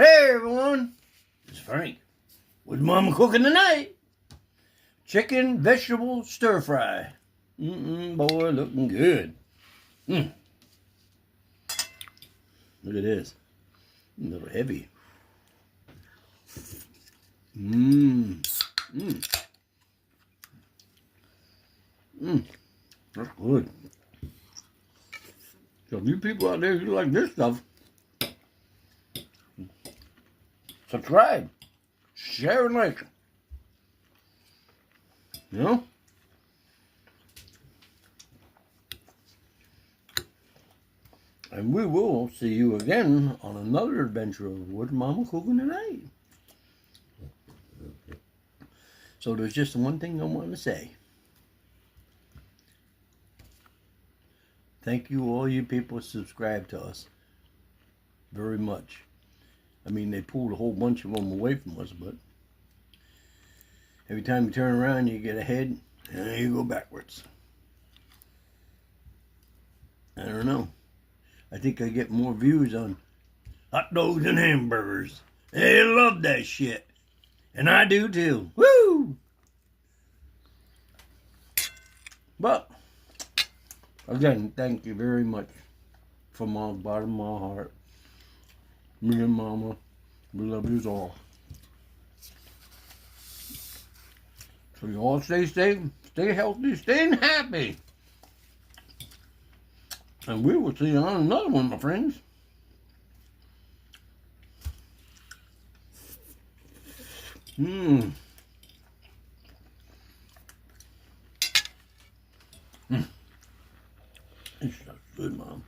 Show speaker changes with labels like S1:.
S1: Hey everyone, it's Frank. What's Mama cooking tonight? Chicken vegetable stir fry. Boy, looking good. Look at this. A little heavy. That's good. So if you people out there who like this stuff, subscribe, share, and like. You know? And we will see you again on another adventure of What's Mama Cooking Tonight. So there's just one thing I want to say. Thank you, all you people who subscribe to us very much. I mean, they pulled a whole bunch of them away from us, but every time you turn around, you get ahead, and you go backwards. I don't know. I think I get more views on hot dogs and hamburgers. They love that shit. And I do too. Woo! But, again, thank you very much from the bottom of my heart. Me and Mama, we love you all. So you all stay safe, stay healthy, stay happy. And we will see you on another one, my friends. It's so good, Mom.